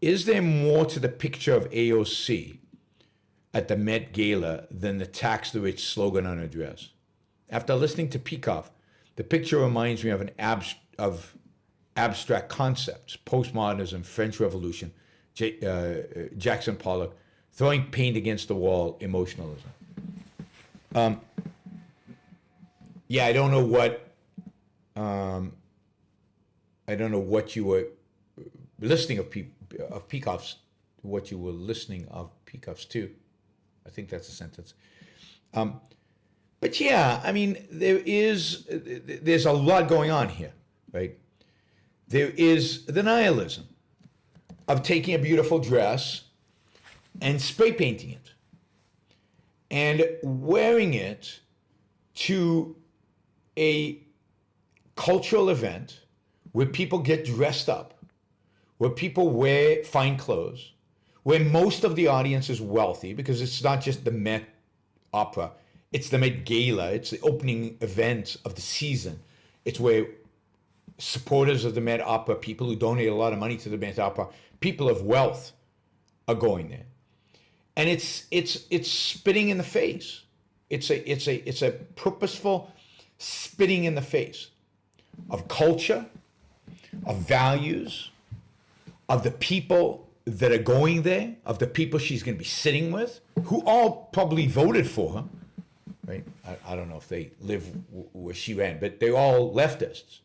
is there more to the picture of AOC at the Met Gala than the tax the rich slogan on her dress? After listening to Peikoff, the picture reminds me of abstract concepts, postmodernism, French Revolution, Jackson Pollock, throwing paint against the wall, emotionalism. Yeah, I don't know what you were listening of Peikoff's, what you were listening of Peikoff's to. I think that's a sentence. But yeah, I mean, there's a lot going on here, right? There is the nihilism of taking a beautiful dress and spray painting it and wearing it to a cultural event where people get dressed up, where people wear fine clothes, where most of the audience is wealthy, because it's not just the Met Opera, it's the Met Gala, it's the opening event of the season. It's where supporters of the Met Opera, people who donate a lot of money to the Met Opera, people of wealth are going there. And it's spitting in the face. It's a purposeful spitting in the face of culture, of values, of the people that are going there, of the people she's going to be sitting with, who all probably voted for her, right? I don't know if they live where she ran, but they're all leftists.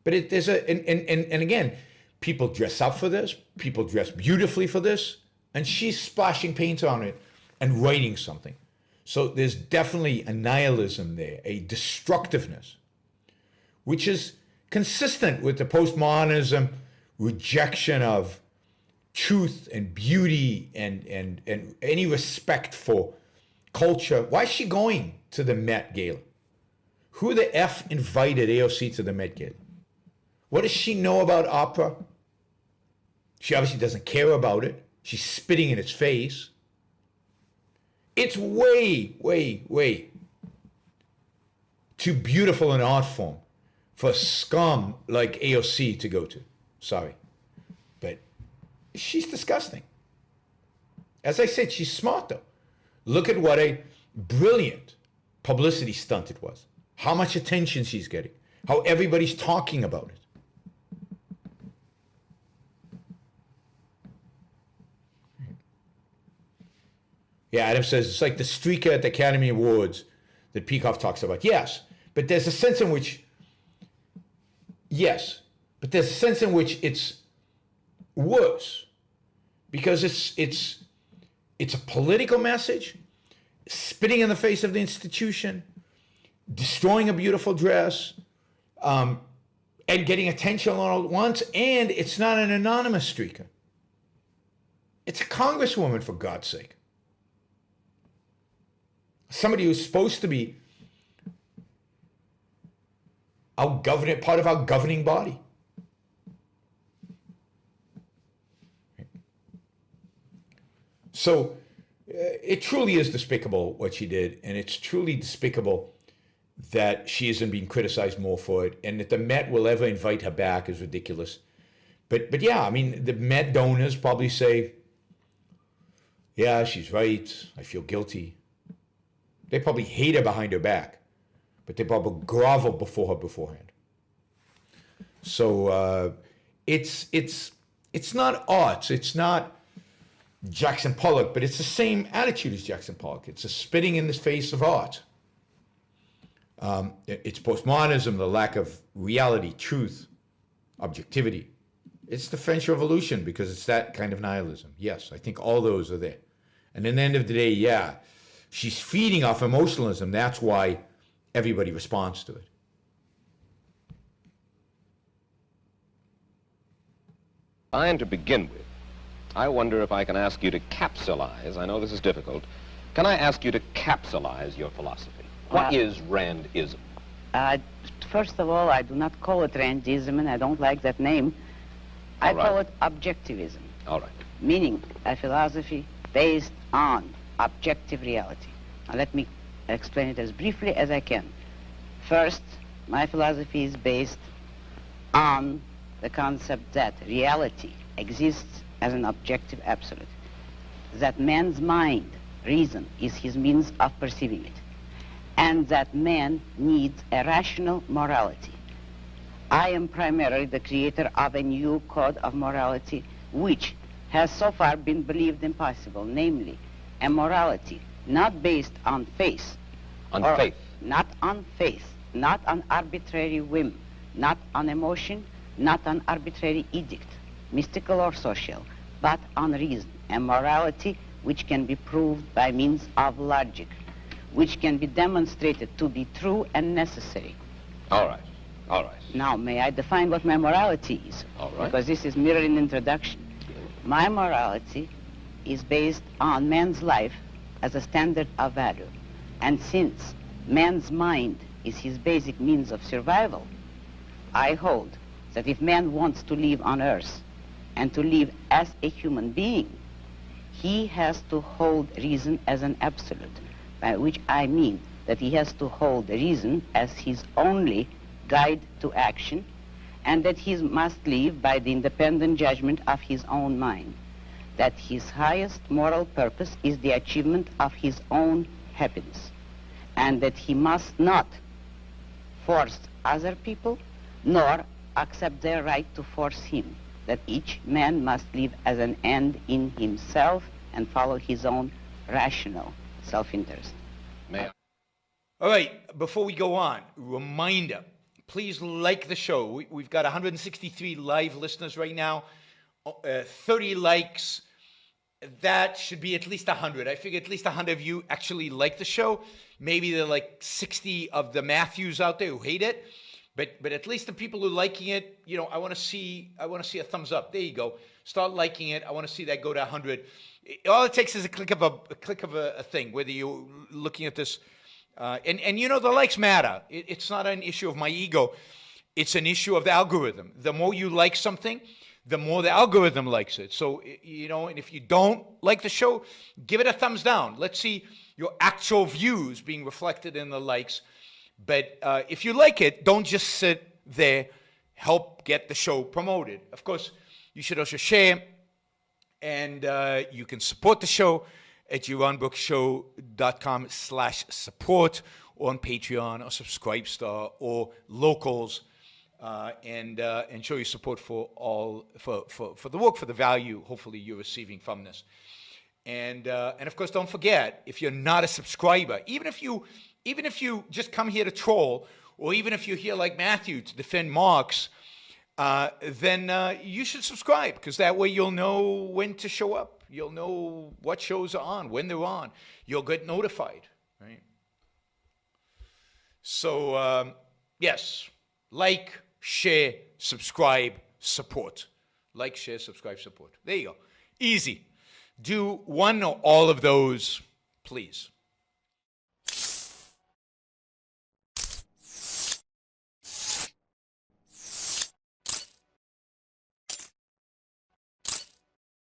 But and again, people dress up for this, people dress beautifully for this, and she's splashing paint on it and writing something. So there's definitely a nihilism there, a destructiveness, which is consistent with the postmodernism rejection of truth and beauty and any respect for culture. Why is she going to the Met Gala? Who the F invited AOC to the Met Gala? What does she know about opera? She obviously doesn't care about it. She's spitting in its face. It's way, way, way too beautiful an art form for scum like AOC to go to. Sorry. But she's disgusting. As I said, she's smart though. Look at what a brilliant publicity stunt it was. How much attention she's getting. How everybody's talking about it. Yeah, Adam says it's like the streaker at the Academy Awards that Peikoff talks about. Yes, but there's a sense in which, it's worse because it's a political message, spitting in the face of the institution, destroying a beautiful dress, and getting attention all at once. And it's not an anonymous streaker. It's a congresswoman, for God's sake. Somebody who's supposed to be part of our governing body. So it truly is despicable what she did, and it's truly despicable that she isn't being criticized more for it, and that the Met will ever invite her back is ridiculous. But yeah, I mean, the Met donors probably say, yeah, she's right, I feel guilty. They probably hate her behind her back, but they probably grovel before her beforehand. So it's not art. It's not Jackson Pollock, but it's the same attitude as Jackson Pollock. It's a spitting in the face of art. It's postmodernism, the lack of reality, truth, objectivity. It's the French Revolution because it's that kind of nihilism. Yes, I think all those are there. And at the end of the day, yeah, she's feeding off emotionalism. That's why everybody responds to it. And to begin with, I wonder if I can ask you to capsulize. I know this is difficult. Can I ask you to capsulize your philosophy? What is Randism? First of all, I do not call it Randism, and I don't like that name. I call it objectivism. All right. Meaning a philosophy based on objective reality. Now let me explain it as briefly as I can. First, my philosophy is based on the concept that reality exists as an objective absolute, that man's mind, reason, is his means of perceiving it, and that man needs a rational morality. I am primarily the creator of a new code of morality which has so far been believed impossible, namely a morality not based on faith. On faith. Not on faith, not on arbitrary whim, not on emotion, not on arbitrary edict, mystical or social, but on reason, a morality which can be proved by means of logic, which can be demonstrated to be true and necessary. All right. All right. Now, may I define what my morality is? All right. Because this is merely an introduction. My morality is based on man's life as a standard of value. And since man's mind is his basic means of survival, I hold that if man wants to live on earth and to live as a human being, he has to hold reason as an absolute, by which I mean that he has to hold reason as his only guide to action, and that he must live by the independent judgment of his own mind, that his highest moral purpose is the achievement of his own happiness, and that he must not force other people, nor accept their right to force him, that each man must live as an end in himself and follow his own rational self-interest. May I? All right, before we go on, reminder, please like the show. We've got 163 live listeners right now, 30 likes. That should be at least 100. I figure at least 100 of you actually like the show. Maybe there are like 60 of the Matthews out there who hate it, but at least the people who are liking it, you know, I want to see a thumbs up. There you go. Start liking it. I want to see that go to 100. All it takes is a click of a thing. Whether you're looking at this, and you know, the likes matter. It's not an issue of my ego. It's an issue of the algorithm. The more you like something, the more the algorithm likes it. So, you know, and if you don't like the show, give it a thumbs down. Let's see your actual views being reflected in the likes. But if you like it, don't just sit there. Help get the show promoted. Of course, you should also share, and you can support the show at JohnBrookShow.com/support, or on Patreon or Subscribestar or Locals. And show your support for the work, for the value hopefully you're receiving from this. And of course, don't forget, if you're not a subscriber, even if you just come here to troll, or even if you're here like Matthew to defend Marx, then you should subscribe, because that way you'll know when to show up. You'll know what shows are on, when they're on. You'll get notified, right? So, yes, like, share, subscribe, support. Like, share, subscribe, support. There you go. Easy. Do one or all of those, please.